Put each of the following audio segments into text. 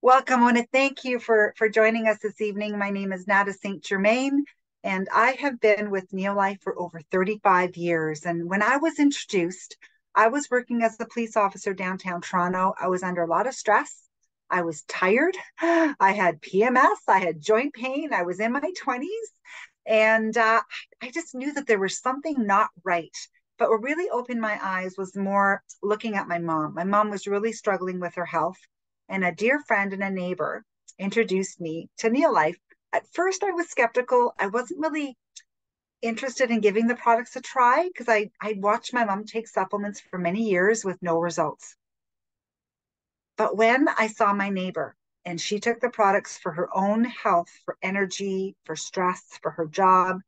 Welcome. I want to thank you for joining us this evening. My name is Nada St. Germain, and I have been with Neolife for over 35 years. And when I was introduced, I was working as a police officer downtown Toronto. I was under a lot of stress. I was tired. I had PMS. I had joint pain. I was in my 20s. And I just knew that there was something not right. But what really opened my eyes was more looking at my mom. My mom was really struggling with her health, and a dear friend and a neighbor introduced me to Neolife. At first, I was skeptical. I wasn't really interested in giving the products a try because I watched my mom take supplements for many years with no results. But when I saw my neighbor and she took the products for her own health, for energy, for stress, for her job,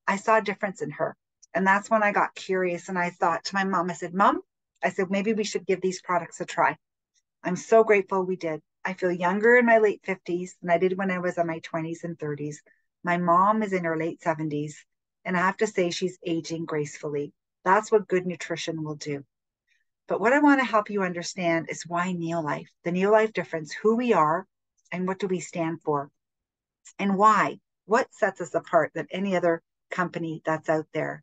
I saw a difference in her. And that's when I got curious and I thought to my mom, I said, Mom, I said, maybe we should give these products a try. I'm so grateful we did. I feel younger in my late 50s than I did when I was in my 20s and 30s. My mom is in her late 70s, and I have to say she's aging gracefully. That's what good nutrition will do. But what I want to help you understand is why Neolife, the Neolife difference, who we are, and what do we stand for, and why, what sets us apart than any other company that's out there.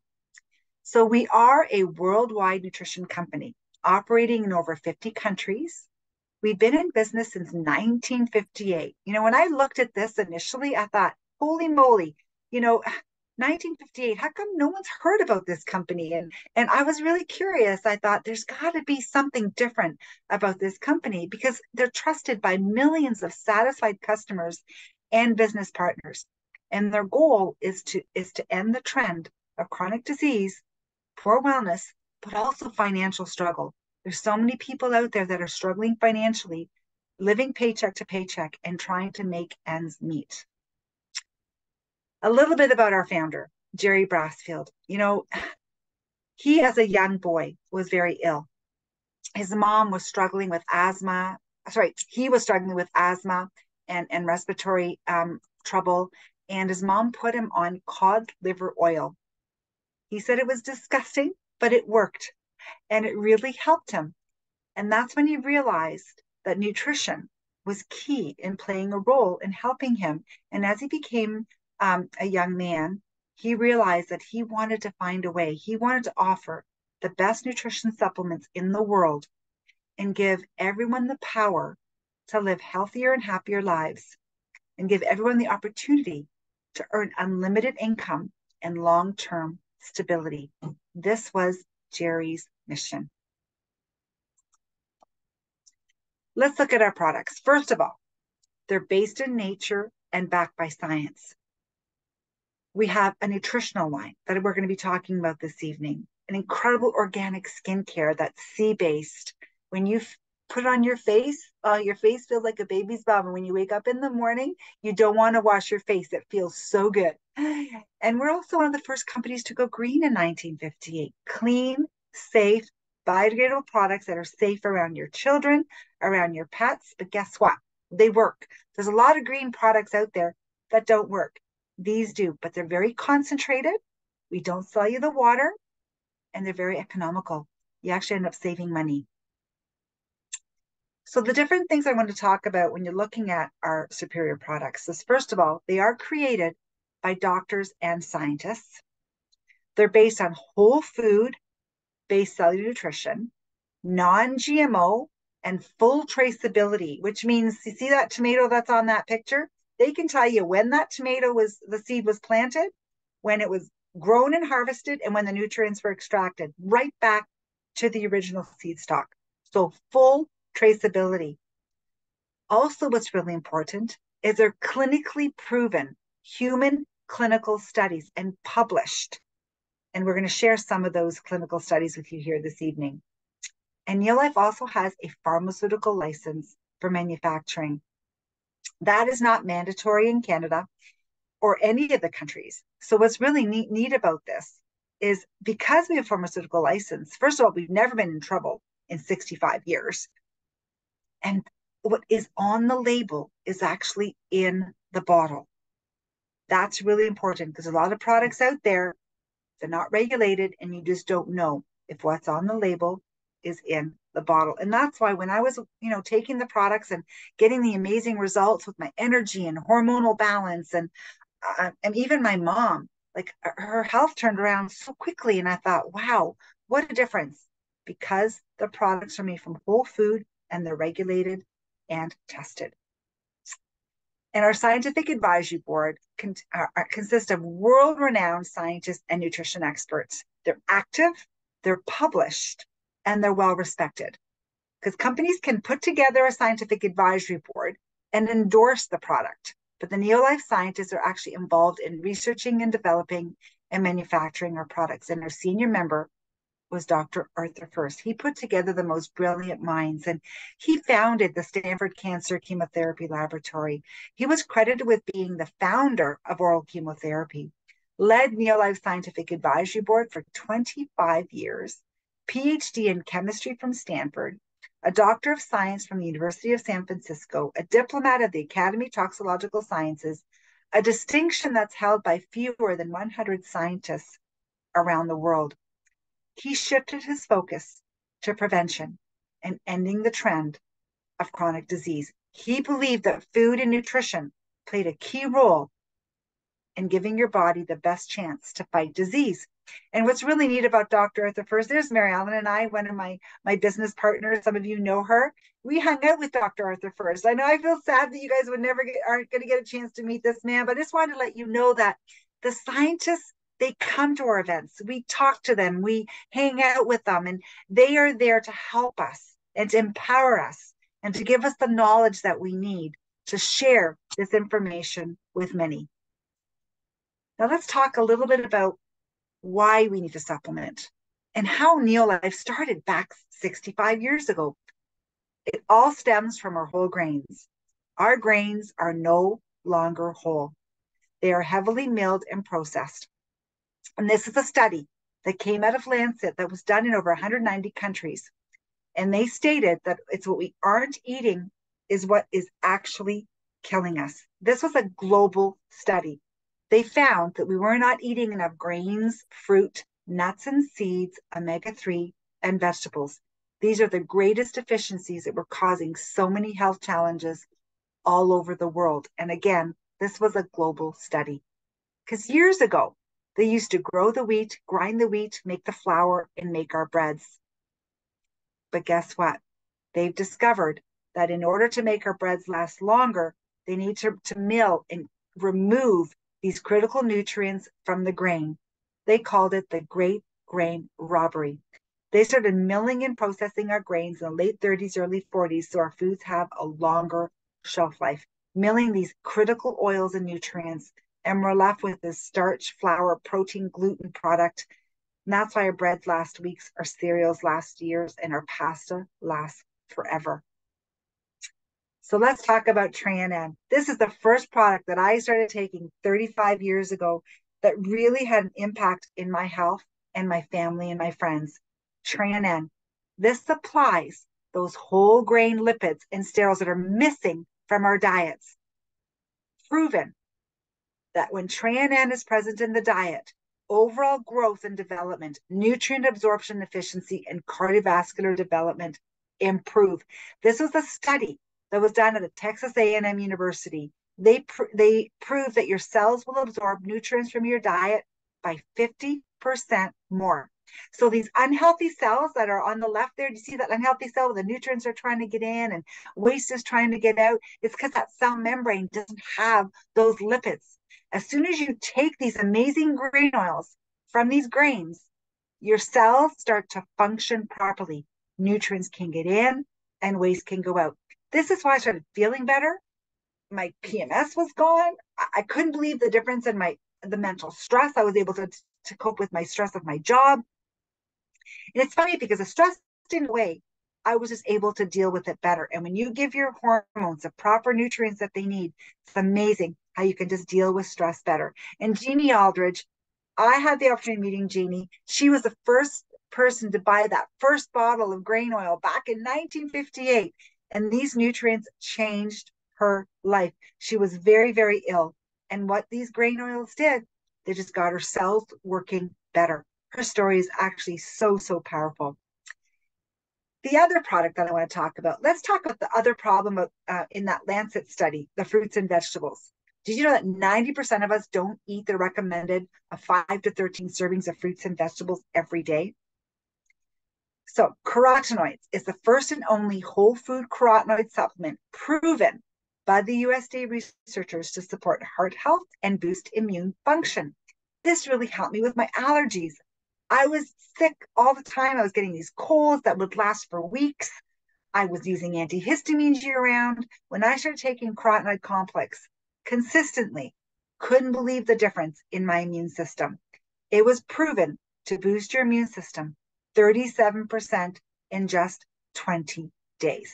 So we are a worldwide nutrition company operating in over 50 countries. We've been in business since 1958. When I looked at this initially, I thought, holy moly, you know, 1958, how come no one's heard about this company? And I was really curious. I thought there's got to be something different about this company because they're trusted by millions of satisfied customers and business partners. And their goal is to end the trend of chronic disease, poor wellness, but also financial struggle. There's so many people out there that are struggling financially, living paycheck to paycheck and trying to make ends meet. A little bit about our founder, Jerry Brassfield. He, as a young boy, was very ill. His mom was struggling with asthma. Sorry, he was struggling with asthma and respiratory trouble. And his mom put him on cod liver oil. He said it was disgusting, but it worked and it really helped him. And that's when he realized that nutrition was key in playing a role in helping him. And as he became a young man, he realized that he wanted to find a way. He wanted to offer the best nutrition supplements in the world and give everyone the power to live healthier and happier lives and give everyone the opportunity to earn unlimited income and long term stability. This was Jerry's mission. Let's look at our products. First of all, they're based in nature and backed by science. We have a nutritional line that we're going to be talking about this evening, an incredible organic skincare that's sea-based. When you put it on your face feels like a baby's bum. And when you wake up in the morning, you don't want to wash your face. It feels so good. And we're also one of the first companies to go green in 1958. Clean, safe, biodegradable products that are safe around your children, around your pets. But guess what? They work. There's a lot of green products out there that don't work. These do, but they're very concentrated. We don't sell you the water, and they're very economical. You actually end up saving money. So the different things I want to talk about when you're looking at our superior products is, first of all, they are created by doctors and scientists. They're based on whole food based cellular nutrition, non-GMO, and full traceability, which means you see that tomato that's on that picture? They can tell you when that the seed was planted, when it was grown and harvested, and when the nutrients were extracted, right back to the original seed stock. So full traceability. Also, what's really important is they're clinically proven human clinical studies and published. And we're going to share some of those clinical studies with you here this evening. And Neolife also has a pharmaceutical license for manufacturing. That is not mandatory in Canada or any of the countries. So what's really neat about this is because we have pharmaceutical license, first of all, we've never been in trouble in 65 years. And what is on the label is actually in the bottle. That's really important because a lot of products out there, they're not regulated and you just don't know if what's on the label is in the bottle. And that's why when I was, taking the products and getting the amazing results with my energy and hormonal balance and even my mom, like her health turned around so quickly. And I thought, wow, what a difference, because the products are made from whole food and they're regulated and tested. And our scientific advisory board consists of world renowned scientists and nutrition experts. They're active, they're published, and they're well respected. Because companies can put together a scientific advisory board and endorse the product, but the Neolife scientists are actually involved in researching and developing and manufacturing our products. And our senior member was Dr. Arthur First. He put together the most brilliant minds, and he founded the Stanford Cancer Chemotherapy Laboratory. He was credited with being the founder of oral chemotherapy, led Neolife Scientific Advisory Board for 25 years, PhD in chemistry from Stanford, a doctor of science from the University of San Francisco, a diplomat of the Academy of Toxicological Sciences, a distinction that's held by fewer than 100 scientists around the world. He shifted his focus to prevention and ending the trend of chronic disease. He believed that food and nutrition played a key role in giving your body the best chance to fight disease. And what's really neat about Dr. Arthur First, there's Mary Ellen and I, one of my business partners, some of you know her. We hung out with Dr. Arthur First. I know I feel sad that you guys aren't going to get a chance to meet this man, but I just wanted to let you know that the scientists, they come to our events. We talk to them, we hang out with them, and they are there to help us and to empower us and to give us the knowledge that we need to share this information with many. Now let's talk a little bit about why we need to supplement and how Neolife started back 65 years ago. It all stems from our whole grains. Our grains are no longer whole. They are heavily milled and processed. And this is a study that came out of Lancet that was done in over 190 countries. And they stated that it's what we aren't eating is what is actually killing us. This was a global study. They found that we were not eating enough grains, fruit, nuts and seeds, omega-3, and vegetables. These are the greatest deficiencies that were causing so many health challenges all over the world. And again, this was a global study. Because years ago, they used to grow the wheat, grind the wheat, make the flour, and make our breads. But guess what? They've discovered that in order to make our breads last longer, they need to mill and remove these critical nutrients from the grain. They called it the Great Grain Robbery. They started milling and processing our grains in the late 30s, early 40s, so our foods have a longer shelf life, milling these critical oils and nutrients, and we're left with this starch, flour, protein, gluten product. And that's why our breads last weeks, our cereals last years, and our pasta lasts forever. So let's talk about Tran. This is the first product that I started taking 35 years ago that really had an impact in my health and my family and my friends. Tran. This supplies those whole grain lipids and sterols that are missing from our diets. Proven that when Tran is present in the diet, overall growth and development, nutrient absorption efficiency, and cardiovascular development improve. This was a study that was done at the Texas A&M University. They proved that your cells will absorb nutrients from your diet by 50% more. So these unhealthy cells that are on the left there, do you see that unhealthy cell where the nutrients are trying to get in and waste is trying to get out? It's because that cell membrane doesn't have those lipids. As soon as you take these amazing grain oils from these grains, your cells start to function properly. Nutrients can get in and waste can go out. This is why I started feeling better. My PMS was gone. I couldn't believe the difference in the mental stress. I was able to cope with my stress of my job. And it's funny because the stress didn't go away. I was just able to deal with it better. And when you give your hormones the proper nutrients that they need, it's amazing how you can just deal with stress better. And Jeannie Aldridge, I had the opportunity of meeting Jeannie. She was the first person to buy that first bottle of grain oil back in 1958. And these nutrients changed her life. She was very, very ill. And what these grain oils did, they just got her cells working better. Her story is actually so, so powerful. The other product that I want to talk about, let's talk about the other problem of, in that Lancet study, the fruits and vegetables. Did you know that 90% of us don't eat the recommended 5 to 13 servings of fruits and vegetables every day? So, carotenoids is the first and only whole food carotenoid supplement proven by the USDA researchers to support heart health and boost immune function. This really helped me with my allergies. I was sick all the time. I was getting these colds that would last for weeks. I was using antihistamines year round. When I started taking carotenoid complex consistently, couldn't believe the difference in my immune system. It was proven to boost your immune system 37% in just 20 days,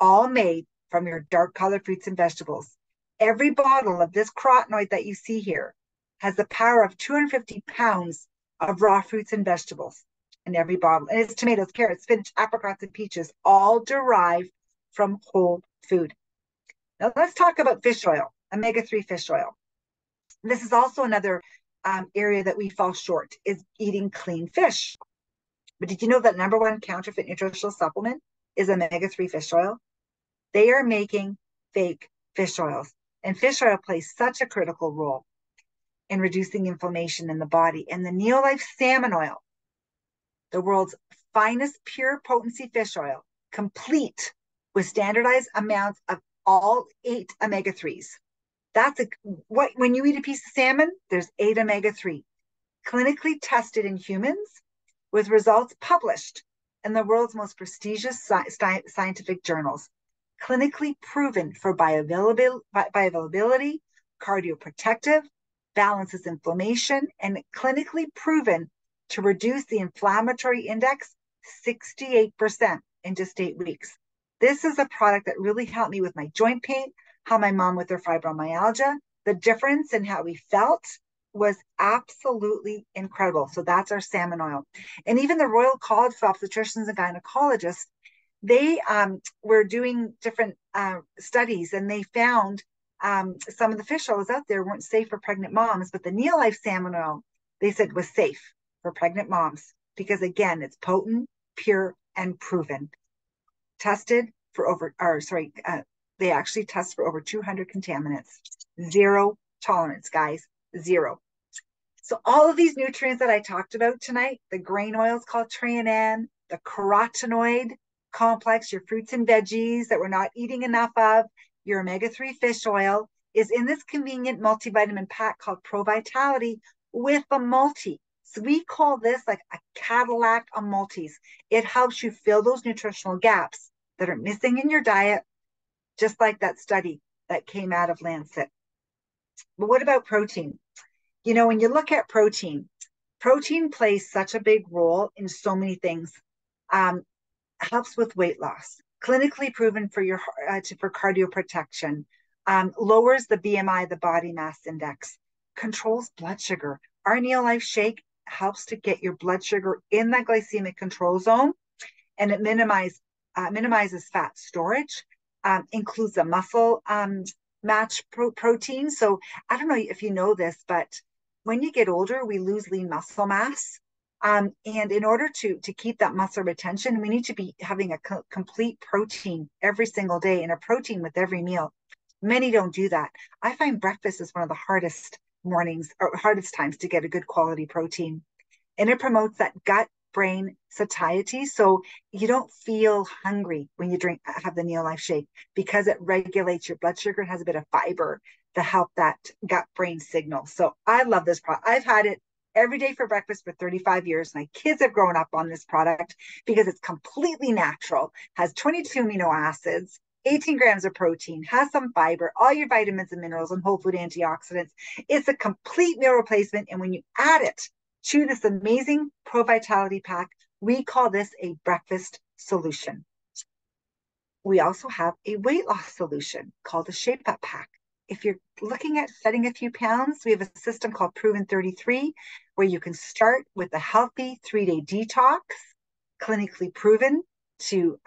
all made from your dark colored fruits and vegetables. Every bottle of this carotenoid that you see here has the power of 250 pounds of raw fruits and vegetables in every bottle. And it's tomatoes, carrots, spinach, apricots, and peaches, all derived from whole food. Now let's talk about fish oil, omega-3 fish oil. This is also another area that we fall short, is eating clean fish. But did you know that number one counterfeit nutritional supplement is omega-3 fish oil? They are making fake fish oils. And fish oil plays such a critical role in reducing inflammation in the body. And the Neolife salmon oil, the world's finest pure potency fish oil, complete with standardized amounts of all 8 omega-3s. That's what when you eat a piece of salmon, there's 8 omega-3, clinically tested in humans with results published in the world's most prestigious scientific journals, clinically proven for bioavailability, cardioprotective, balances inflammation, and clinically proven to reduce the inflammatory index 68% in just 8 weeks. This is a product that really helped me with my joint pain, helped my mom with her fibromyalgia. The difference in how we felt was absolutely incredible. So that's our salmon oil. And even the Royal College of Obstetricians and Gynecologists, they were doing different studies, and they found some of the fish oils out there weren't safe for pregnant moms, but the Neolife salmon oil, they said, was safe for pregnant moms because, again, it's potent, pure, and proven. Tested for they actually test for over 200 contaminants. Zero tolerance, guys, zero. So all of these nutrients that I talked about tonight, the grain oils called Trianan, the carotenoid complex, your fruits and veggies that we're not eating enough of, your omega-3 fish oil, is in this convenient multivitamin pack called Pro Vitality with a multi. So we call this like a Cadillac of multis. It helps you fill those nutritional gaps that are missing in your diet, just like that study that came out of Lancet. But what about protein? You know, when you look at protein, protein plays such a big role in so many things. Helps with weight loss, clinically proven for your for cardioprotection, lowers the BMI, the body mass index, controls blood sugar. Our Neolife Shake helps to get your blood sugar in that glycemic control zone, and it minimizes fat storage, includes a muscle match protein. So I don't know if you know this, but when you get older, we lose lean muscle mass. And in order to keep that muscle retention, we need to be having a complete protein every single day and a protein with every meal. Many don't do that. I find breakfast is one of the hardest mornings or hardest times to get a good quality protein. And it promotes that gut brain satiety. So you don't feel hungry when you have the Neolife Shake because it regulates your blood sugar. It has a bit of fiber to help that gut brain signal. So I love this product. I've had it every day for breakfast for 35 years. My kids have grown up on this product because it's completely natural, has 22 amino acids, 18 grams of protein, has some fiber, all your vitamins and minerals and whole food antioxidants. It's a complete meal replacement. And when you add it to this amazing Pro Vitality pack, we call this a breakfast solution. We also have a weight loss solution called a Shape Up pack. If you're looking at shedding a few pounds, we have a system called Proven 33, where you can start with a healthy 3-day detox, clinically proven to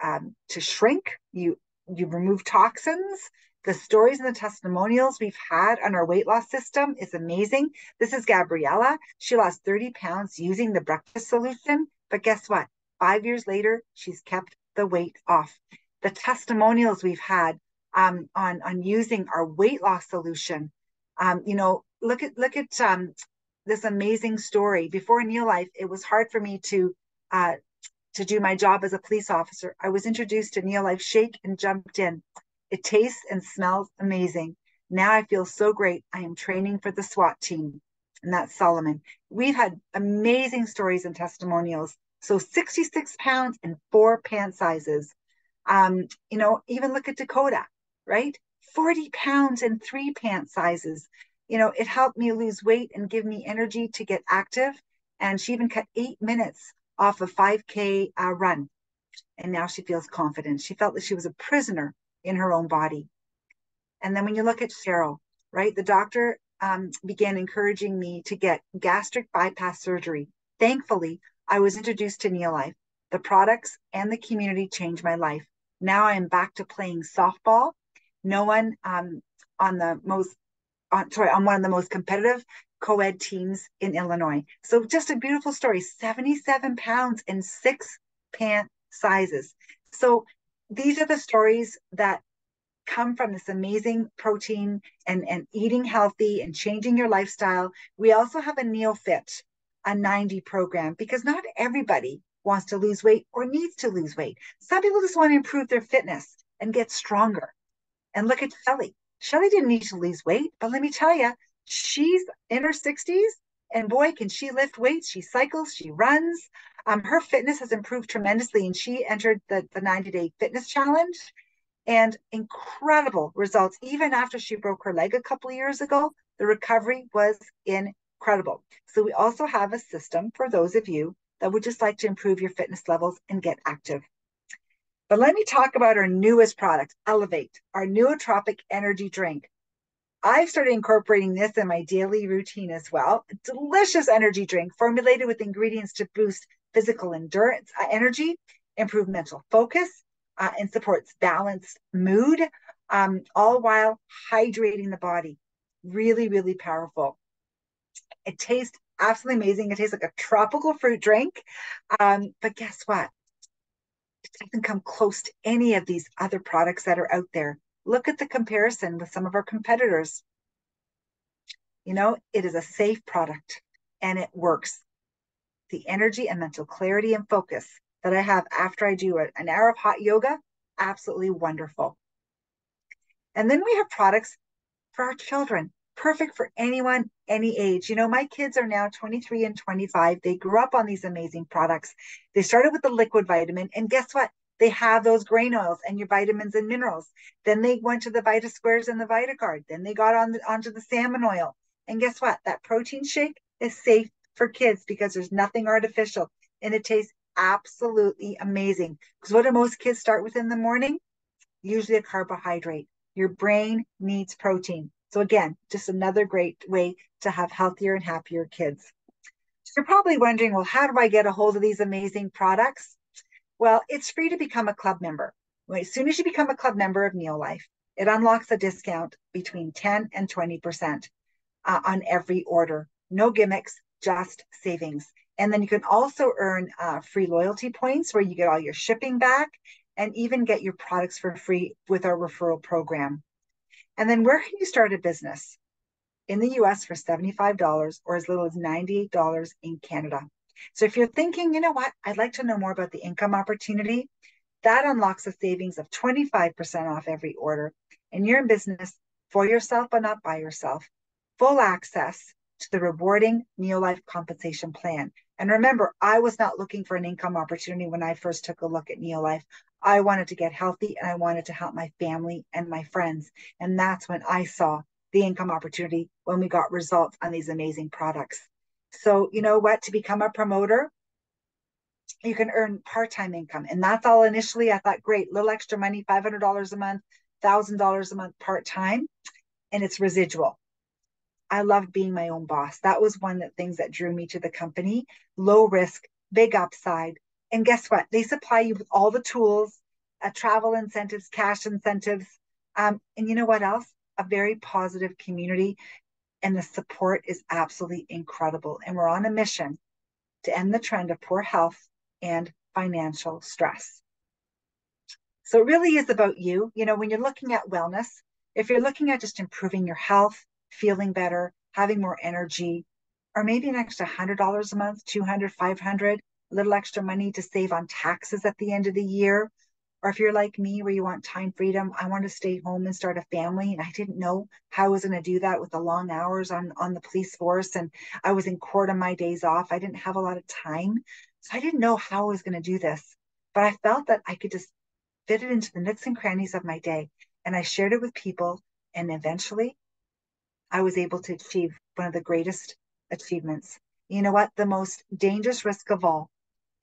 shrink. You remove toxins. The stories and the testimonials we've had on our weight loss system is amazing. This is Gabriella. She lost 30 pounds using the breakfast solution. But guess what? 5 years later, she's kept the weight off. The testimonials we've had on using our weight loss solution. Look at this amazing story. Before Neolife, it was hard for me to do my job as a police officer. I was introduced to Neolife Shake and jumped in. It tastes and smells amazing. Now I feel so great. I am training for the SWAT team, and that's Solomon. We've had amazing stories and testimonials. So 66 pounds in 4 pant sizes. Even look at Dakota, right? 40 pounds in 3 pant sizes. It helped me lose weight and give me energy to get active. And she even cut 8 minutes off a 5K run. And now she feels confident. She felt that she was a prisoner in her own body. And then when you look at Cheryl, right, the doctor began encouraging me to get gastric bypass surgery. Thankfully, I was introduced to Neolife. The products and the community changed my life. Now I am back to playing softball. No one on the most, on one of the most competitive co-ed teams in Illinois. So just a beautiful story. 77 pounds in 6 pant sizes. So these are the stories that come from this amazing protein and eating healthy and changing your lifestyle. We also have a NeoFit, a 90 program, because not everybody wants to lose weight or needs to lose weight. Some people just want to improve their fitness and get stronger. And look at Shelly. Shelly didn't need to lose weight, but let me tell you, she's in her 60s, and boy, can she lift weights. She cycles, she runs. Her fitness has improved tremendously, and she entered the 90-day fitness challenge, and incredible results. Even after she broke her leg a couple of years ago, the recovery was incredible. So we also have a system for those of you that would just like to improve your fitness levels and get active. But let me talk about our newest product, Elevate, our nootropic energy drink. I've started incorporating this in my daily routine as well. A delicious energy drink formulated with ingredients to boost physical endurance, energy, improve mental focus, and supports balanced mood, all while hydrating the body. Really, really powerful. It tastes absolutely amazing. It tastes like a tropical fruit drink. But guess what? It doesn't come close to any of these other products that are out there. Look at the comparison with some of our competitors. It is a safe product and it works. The energy and mental clarity and focus that I have after I do an hour of hot yoga, absolutely wonderful. And then we have products for our children, perfect for anyone, any age. My kids are now 23 and 25. They grew up on these amazing products. They started with the liquid vitamin, and guess what? They have those grain oils and your vitamins and minerals. Then they went to the Vita Squares and the VitaGuard. Then they got onto the salmon oil. And guess what? That protein shake is safe for kids because there's nothing artificial, and it tastes absolutely amazing. Because what do most kids start with in the morning? Usually a carbohydrate. Your brain needs protein. So again, just another great way to have healthier and happier kids. So you're probably wondering, well, how do I get a hold of these amazing products? Well, it's free to become a club member. As soon as you become a club member of Neolife, it unlocks a discount between 10 and 20% on every order. No gimmicks, just savings. And then you can also earn free loyalty points where you get all your shipping back and even get your products for free with our referral program. And then where can you start a business? In the US for $75 or as little as $98 in Canada. So if you're thinking, you know what, I'd like to know more about the income opportunity, that unlocks a savings of 25% off every order. And you're in business for yourself, but not by yourself. Full access to the rewarding Neolife compensation plan. And remember, I was not looking for an income opportunity when I first took a look at Neolife. I wanted to get healthy and I wanted to help my family and my friends. And that's when I saw the income opportunity when we got results on these amazing products. So you know what, to become a promoter, you can earn part-time income. And that's all initially. I thought, great, little extra money, $500 a month, $1,000 a month part-time, and it's residual. I loved being my own boss. That was one of the things that drew me to the company. Low risk, big upside. And guess what? They supply you with all the tools, travel incentives, cash incentives. And you know what else? A very positive community. And the support is absolutely incredible. And we're on a mission to end the trend of poor health and financial stress. So it really is about you. When you're looking at wellness, if you're looking at just improving your health, feeling better, having more energy, or maybe an extra $100 a month, 200, 500, a little extra money to save on taxes at the end of the year. Or if you're like me, where you want time freedom, I want to stay home and start a family. And I didn't know how I was going to do that with the long hours on the police force. And I was in court on my days off. I didn't have a lot of time. So I didn't know how I was going to do this. But I felt that I could just fit it into the nooks and crannies of my day. And I shared it with people. And eventually I was able to achieve one of the greatest achievements. You know what? The most dangerous risk of all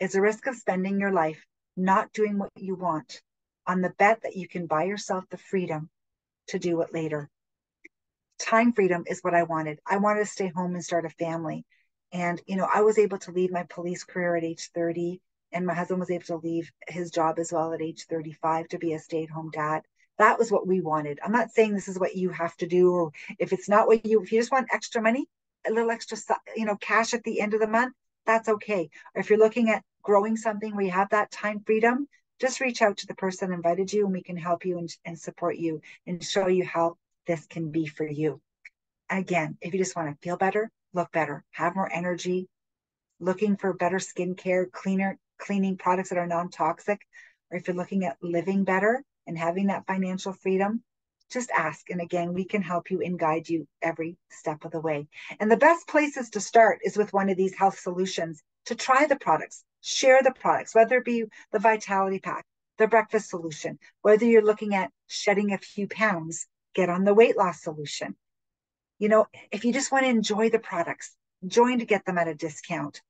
is the risk of spending your life not doing what you want on the bet that you can buy yourself the freedom to do it later. Time freedom is what I wanted. I wanted to stay home and start a family. And, I was able to leave my police career at age 30, and my husband was able to leave his job as well at age 35 to be a stay at home dad. That was what we wanted. I'm not saying this is what you have to do, or if it's not if you just want extra money, a little extra, cash at the end of the month, that's okay. Or if you're looking at growing something where you have that time freedom, just reach out to the person that invited you and we can help you and support you and show you how this can be for you. Again, if you just want to feel better, look better, have more energy, looking for better skincare, cleaning products that are non-toxic, or if you're looking at living better and having that financial freedom, just ask. And again, we can help you and guide you every step of the way. And the best places to start is with one of these health solutions to try the products, share the products, whether it be the Vitality Pack, the breakfast solution, whether you're looking at shedding a few pounds, get on the weight loss solution. If you just want to enjoy the products, join to get them at a discount.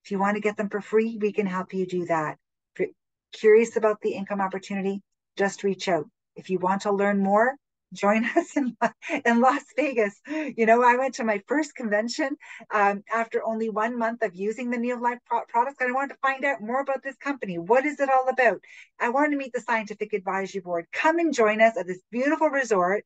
If you want to get them for free, we can help you do that. If you're curious about the income opportunity, just reach out. If you want to learn more, join us in Las Vegas. I went to my first convention after only 1 month of using the Neolife products. And I wanted to find out more about this company. What is it all about? I wanted to meet the scientific advisory board. Come and join us at this beautiful resort.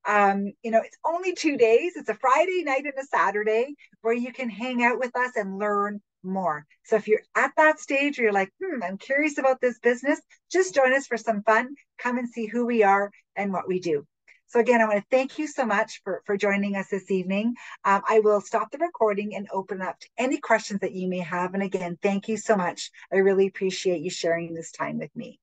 It's only 2 days. It's a Friday night and a Saturday where you can hang out with us and learn more. So if you're at that stage where you're like, I'm curious about this business, just join us for some fun. Come and see who we are and what we do. So again, I want to thank you so much for joining us this evening. I will stop the recording and open up to any questions that you may have. And again, thank you so much. I really appreciate you sharing this time with me.